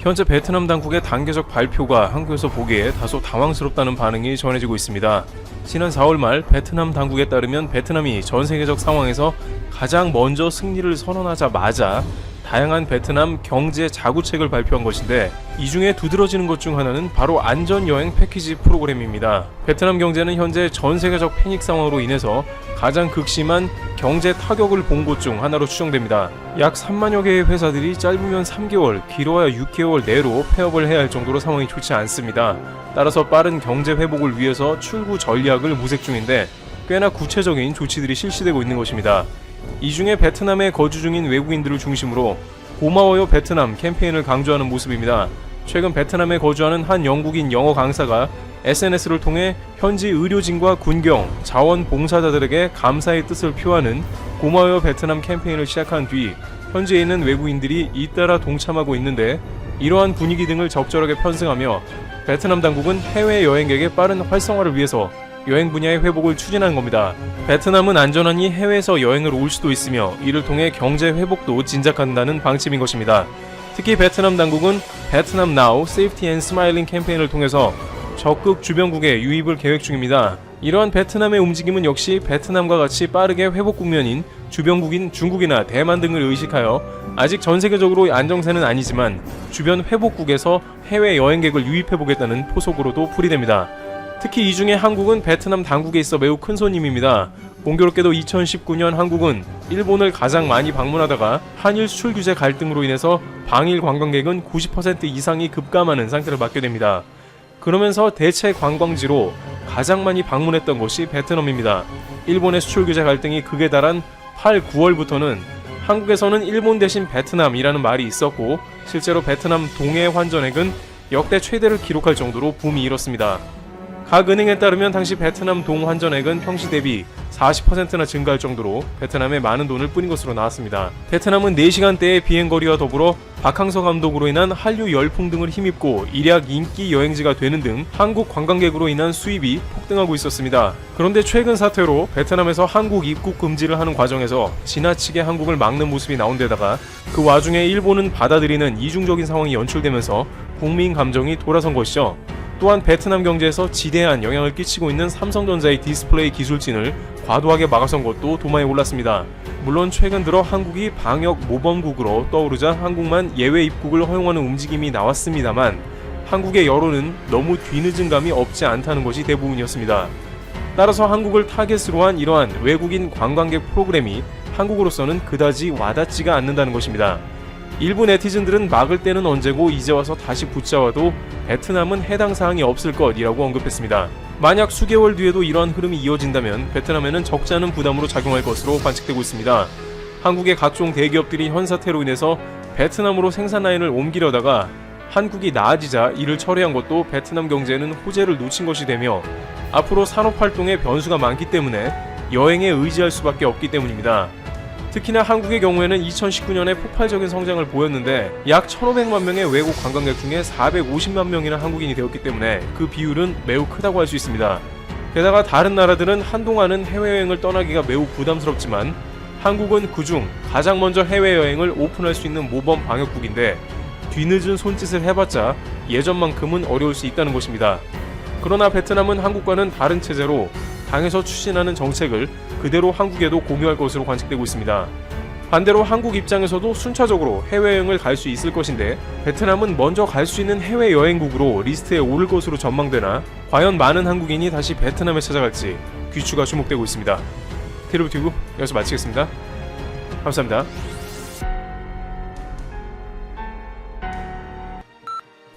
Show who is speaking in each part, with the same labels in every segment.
Speaker 1: 현재 베트남 당국의 단계적 발표가 한국에서 보기에 다소 당황스럽다는 반응이 전해지고 있습니다. 지난 4월 말 베트남 당국에 따르면 베트남이 전 세계적 상황에서 가장 먼저 승리를 선언하자마자 다양한 베트남 경제 자구책을 발표한 것인데, 이 중에 두드러지는 것 중 하나는 바로 안전여행 패키지 프로그램입니다. 베트남 경제는 현재 전 세계적 패닉 상황으로 인해서 가장 극심한 경제 타격을 본 곳 중 하나로 추정됩니다. 약 3만여 개의 회사들이 짧으면 3개월, 길어야 6개월 내로 폐업을 해야 할 정도로 상황이 좋지 않습니다. 따라서 빠른 경제 회복을 위해서 출구 전략을 모색 중인데, 꽤나 구체적인 조치들이 실시되고 있는 것입니다. 이 중에 베트남에 거주 중인 외국인들을 중심으로 고마워요 베트남 캠페인을 강조하는 모습입니다. 최근 베트남에 거주하는 한 영국인 영어 강사가 SNS를 통해 현지 의료진과 군경, 자원봉사자들에게 감사의 뜻을 표하는 고마워요 베트남 캠페인을 시작한 뒤 현지에 있는 외국인들이 잇따라 동참하고 있는데, 이러한 분위기 등을 적절하게 편승하며 베트남 당국은 해외 여행객의 빠른 활성화를 위해서 여행 분야의 회복을 추진한 겁니다. 베트남은 안전하니 해외에서 여행을 올 수도 있으며 이를 통해 경제 회복도 진작한다는 방침인 것입니다. 특히 베트남 당국은 베트남 Now, Safety and Smiling 캠페인을 통해서 적극 주변국에 유입을 계획 중입니다. 이러한 베트남의 움직임은 역시 베트남과 같이 빠르게 회복 국면인 주변국인 중국이나 대만 등을 의식하여 아직 전 세계적으로 안정세는 아니지만 주변 회복국에서 해외 여행객을 유입해보겠다는 포석으로도 풀이됩니다. 특히 이 중에 한국은 베트남 당국에 있어 매우 큰 손님입니다. 공교롭게도 2019년 한국은 일본을 가장 많이 방문하다가 한일 수출 규제 갈등으로 인해서 방일 관광객은 90% 이상이 급감하는 상태를 맞게 됩니다. 그러면서 대체 관광지로 가장 많이 방문했던 곳이 베트남입니다. 일본의 수출 규제 갈등이 극에 달한 8, 9월부터는 한국에서는 일본 대신 베트남이라는 말이 있었고, 실제로 베트남 동해 환전액은 역대 최대를 기록할 정도로 붐이 일었습니다. 각 은행에 따르면 당시 베트남 동환전액은 평시 대비 40%나 증가할 정도로 베트남에 많은 돈을 뿌린 것으로 나왔습니다. 베트남은 4시간대의 비행거리와 더불어 박항서 감독으로 인한 한류 열풍 등을 힘입고 일약 인기 여행지가 되는 등 한국 관광객으로 인한 수입이 폭등하고 있었습니다. 그런데 최근 사태로 베트남에서 한국 입국 금지를 하는 과정에서 지나치게 한국을 막는 모습이 나온 데다가 그 와중에 일본은 받아들이는 이중적인 상황이 연출되면서 국민 감정이 돌아선 것이죠. 또한 베트남 경제에서 지대한 영향을 끼치고 있는 삼성전자의 디스플레이 기술진을 과도하게 막아선 것도 도마에 올랐습니다. 물론 최근 들어 한국이 방역 모범국으로 떠오르자 한국만 예외 입국을 허용하는 움직임이 나왔습니다만, 한국의 여론은 너무 뒤늦은 감이 없지 않다는 것이 대부분이었습니다. 따라서 한국을 타겟으로 한 이러한 외국인 관광객 프로그램이 한국으로서는 그다지 와닿지가 않는다는 것입니다. 일부 네티즌들은 막을 때는 언제고 이제 와서 다시 붙잡아도 베트남은 해당 사항이 없을 것이라고 언급했습니다. 만약 수개월 뒤에도 이러한 흐름이 이어진다면 베트남에는 적지 않은 부담으로 작용할 것으로 관측되고 있습니다. 한국의 각종 대기업들이 현 사태로 인해서 베트남으로 생산 라인을 옮기려다가 한국이 나아지자 이를 철회한 것도 베트남 경제에는 호재를 놓친 것이 되며, 앞으로 산업활동에 변수가 많기 때문에 여행에 의지할 수밖에 없기 때문입니다. 특히나 한국의 경우에는 2019년에 폭발적인 성장을 보였는데 약 1,500만 명의 외국 관광객 중에 450만 명이나 한국인이 되었기 때문에 그 비율은 매우 크다고 할 수 있습니다. 게다가 다른 나라들은 한동안은 해외여행을 떠나기가 매우 부담스럽지만 한국은 그중 가장 먼저 해외여행을 오픈할 수 있는 모범 방역국인데, 뒤늦은 손짓을 해봤자 예전만큼은 어려울 수 있다는 것입니다. 그러나 베트남은 한국과는 다른 체제로 당에서 추진하는 정책을 그대로 한국에도 공유할 것으로 관측되고 있습니다. 반대로 한국 입장에서도 순차적으로 해외여행을 갈 수 있을 것인데, 베트남은 먼저 갈 수 있는 해외여행국으로 리스트에 오를 것으로 전망되나 과연 많은 한국인이 다시 베트남에 찾아갈지 귀추가 주목되고 있습니다. 테르브튜브 여기서 마치겠습니다. 감사합니다.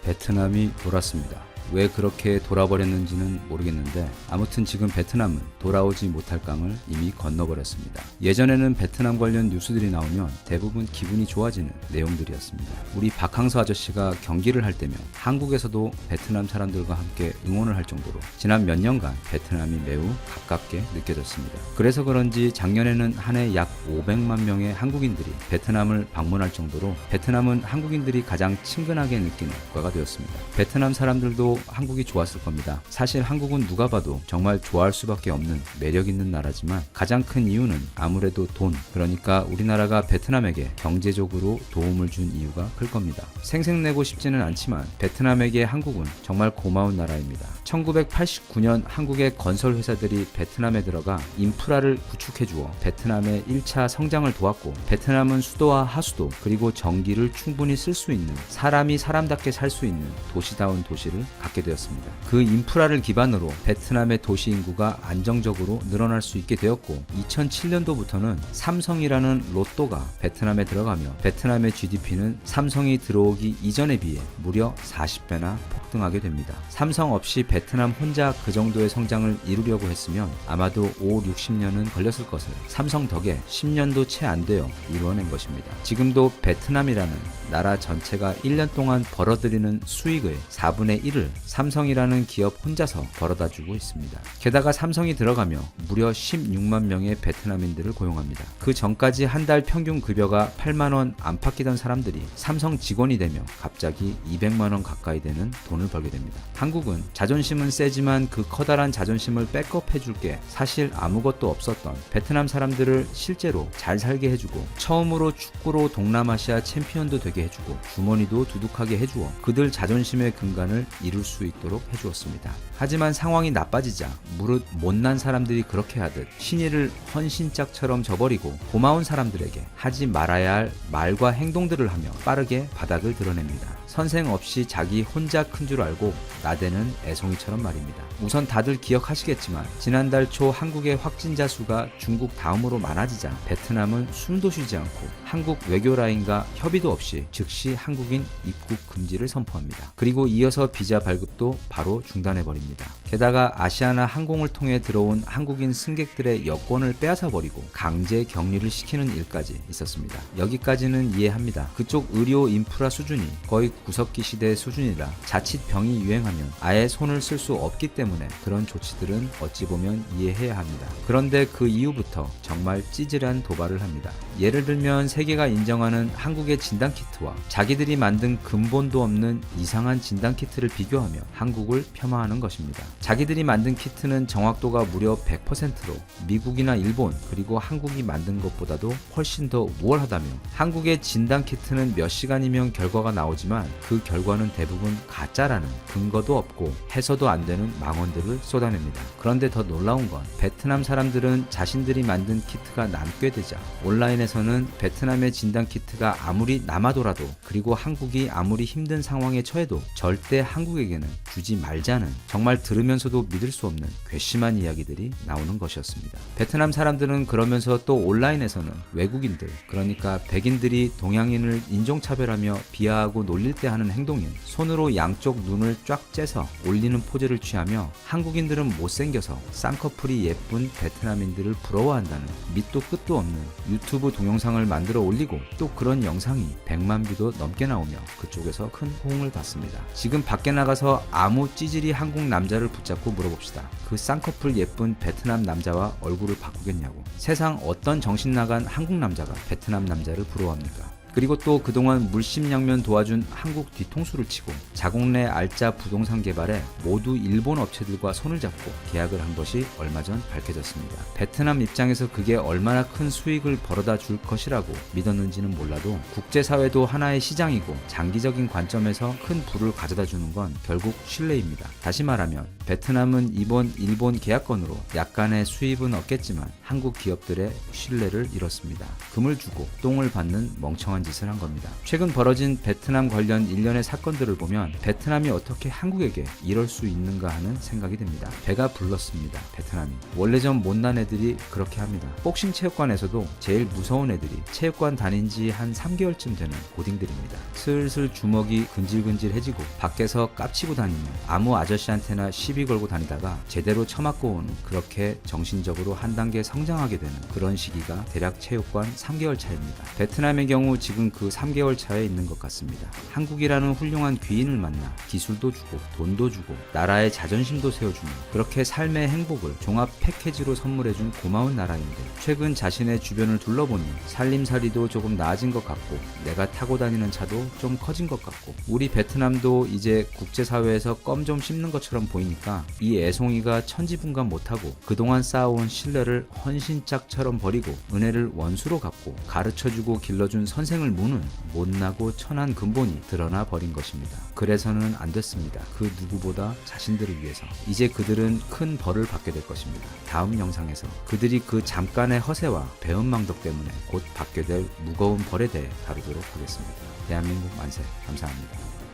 Speaker 2: 베트남이 돌았습니다. 왜 그렇게 돌아버렸는지는 모르겠는데 아무튼 지금 베트남은 돌아오지 못할 강을 이미 건너버렸습니다. 예전에는 베트남 관련 뉴스들이 나오면 대부분 기분이 좋아지는 내용들이었습니다. 우리 박항서 아저씨가 경기를 할 때면 한국에서도 베트남 사람들과 함께 응원을 할 정도로 지난 몇 년간 베트남이 매우 가깝게 느껴졌습니다. 그래서 그런지 작년에는 한 해 약 500만 명의 한국인들이 베트남을 방문할 정도로 베트남은 한국인들이 가장 친근하게 느끼는 국가가 되었습니다. 베트남 사람들도 한국이 좋았을 겁니다. 사실 한국은 누가 봐도 정말 좋아할 수밖에 없는 매력 있는 나라지만 가장 큰 이유는 아무래도 돈, 그러니까 우리나라가 베트남에게 경제적으로 도움을 준 이유가 클 겁니다. 생색내고 싶지는 않지만 베트남에게 한국은 정말 고마운 나라입니다. 1989년 한국의 건설 회사들이 베트남에 들어가 인프라를 구축해 주어 베트남의 1차 성장을 도왔고, 베트남은 수도와 하수도 그리고 전기를 충분히 쓸 수 있는, 사람이 사람답게 살 수 있는 도시다운 도시를 갖게 되었습니다. 그 인프라를 기반으로 베트남의 도시 인구가 안정적으로 늘어날 수 있게 되었고, 2007년도부터는 삼성이라는 로또가 베트남에 들어가며 베트남의 GDP는 삼성이 들어오기 이전에 비해 무려 40배나 폭등하게 됩니다. 삼성 없이 베트남 혼자 그 정도의 성장을 이루려고 했으면 아마도 5, 60년은 걸렸을 것을 삼성 덕에 10년도 채 안 되어 이루어낸 것입니다. 지금도 베트남이라는 나라 전체가 1년 동안 벌어들이는 수익의 4분의 1을 삼성이라는 기업 혼자서 벌어다주고 있습니다. 게다가 삼성이 들어가며 무려 16만 명의 베트남인들을 고용합니다. 그 전까지 한 달 평균 급여가 8만원 안팎이던 사람들이 삼성 직원이 되며 갑자기 200만원 가까이 되는 돈을 벌게 됩니다. 한국은 자존심은 세지만 그 커다란 자존심을 백업해줄 게 사실 아무것도 없었던 베트남 사람들을 실제로 잘 살게 해주고, 처음으로 축구로 동남아시아 챔피언도 되게 해주고, 주머니도 두둑하게 해주어 그들 자존심의 근간을 이룰 수 있도록 해주었습니다. 하지만 상황이 나빠지자 무릇 못난 사람들이 그렇게 하듯 신의를 헌신짝처럼 저버리고 고마운 사람들에게 하지 말아야 할 말과 행동들을 하며 빠르게 바닥을 드러냅니다. 선생 없이 자기 혼자 큰 줄 알고 나대는 애송이처럼 말입니다. 우선 다들 기억하시겠지만 지난달 초 한국의 확진자 수가 중국 다음으로 많아지자 베트남은 숨도 쉬지 않고 한국 외교라인과 협의도 없이 즉시 한국인 입국 금지를 선포합니다. 그리고 이어서 비자 발급도 바로 중단해버립니다. 게다가 아시아나 항공을 통해 들어온 한국인 승객들의 여권을 빼앗아 버리고 강제 격리를 시키는 일까지 있었습니다. 여기까지는 이해합니다. 그쪽 의료 인프라 수준이 거의 구석기 시대 수준이라 자칫 병이 유행하면 아예 손을 쓸 수 없기 때문에 그런 조치들은 어찌 보면 이해해야 합니다. 그런데 그 이후부터 정말 찌질한 도발을 합니다. 예를 들면 세계가 인정하는 한국의 진단키트와 자기들이 만든 근본도 없는 이상한 진단키트를 비교하며 한국을 폄하하는 것입니다. 자기들이 만든 키트는 정확도가 무려 100%로 미국이나 일본 그리고 한국이 만든 것보다도 훨씬 더 우월하다며, 한국의 진단키트는 몇 시간이면 결과가 나오지만 그 결과는 대부분 가짜라는 근거도 없고 해서도 안 되는 망언들을 쏟아냅니다. 그런데 더 놀라운 건 베트남 사람들은 자신들이 만든 키트가 남게 되자 온라인에서는 베트남의 진단키트가 아무리 남아도라도, 그리고 한국이 아무리 힘든 상황에 처해도 절대 한국에게는 주지 말자는 정말 들으면서도 믿을 수 없는 괘씸한 이야기들이 나오는 것이었습니다. 베트남 사람들은 그러면서 또 온라인에서는 외국인들, 그러니까 백인들이 동양인을 인종차별하며 비하하고 놀릴 때 하는 행동인 손으로 양쪽 눈을 쫙 째서 올리는 포즈를 취하며 한국인들은 못생겨서 쌍꺼풀이 예쁜 베트남인들을 부러워한다는 밑도 끝도 없는 유튜브 동영상을 만들어 올리고, 또 그런 영상이 100만 뷰도 넘게 나오며 그쪽에서 큰 호응을 받습니다. 지금 밖에 나가서 아무 찌질이 한국 남자를 붙잡고 물어봅시다. 그 쌍꺼풀 예쁜 베트남 남자와 얼굴을 바꾸겠냐고. 세상 어떤 정신 나간 한국 남자가 베트남 남자를 부러워합니까? 그리고 또 그동안 물심양면 도와준 한국 뒤통수를 치고 자국 내 알짜 부동산 개발에 모두 일본 업체들과 손을 잡고 계약을 한 것이 얼마 전 밝혀졌습니다. 베트남 입장에서 그게 얼마나 큰 수익을 벌어다 줄 것이라고 믿었는지는 몰라도 국제사회도 하나의 시장이고 장기적인 관점에서 큰 부를 가져다 주는 건 결국 신뢰입니다. 다시 말하면 베트남은 이번 일본 계약건으로 약간의 수입은 얻겠지만 한국 기업들의 신뢰를 잃었습니다. 금을 주고 똥을 받는 멍청한 짓을 한 겁니다. 최근 벌어진 베트남 관련 일련의 사건들을 보면 베트남이 어떻게 한국에게 이럴 수 있는가 하는 생각이 듭니다. 배가 불렀습니다. 베트남이. 원래 좀 못난 애들이 그렇게 합니다. 복싱 체육관에서도 제일 무서운 애들이 체육관 다닌 지 한 3개월쯤 되는 고딩들입니다. 슬슬 주먹이 근질근질해지고 밖에서 깝치고 다니며 아무 아저씨한테나 시비 걸고 다니다가 제대로 처맞고 오는, 그렇게 정신적으로 한 단계 성장하게 되는 그런 시기가 대략 체육관 3개월 차입니다. 베트남의 경우 지금 그 3개월 차에 있는 것 같습니다. 한국이라는 훌륭한 귀인을 만나 기술도 주고 돈도 주고 나라의 자존심도 세워주며 그렇게 삶의 행복을 종합 패키지로 선물해준 고마운 나라인데 최근 자신의 주변을 둘러보니 살림살이도 조금 나아진 것 같고 내가 타고 다니는 차도 좀 커진 것 같고 우리 베트남도 이제 국제사회에서 껌 좀 씹는 것처럼 보이니까 이 애송이가 천지분간 못하고 그동안 쌓아온 신뢰를 헌신짝처럼 버리고 은혜를 원수로 갚고 가르쳐주고 길러준 선생을 무는 못나고 천한 근본이 드러나 버린 것입니다. 그래서는 안 됐습니다. 그 누구보다 자신들을 위해서. 이제 그들은 큰 벌을 받게 될 것입니다. 다음 영상에서 그들이 그 잠깐의 허세와 배은망덕 때문에 곧 받게 될 무거운 벌에 대해 다루도록 하겠습니다. 대한민국 만세. 감사합니다.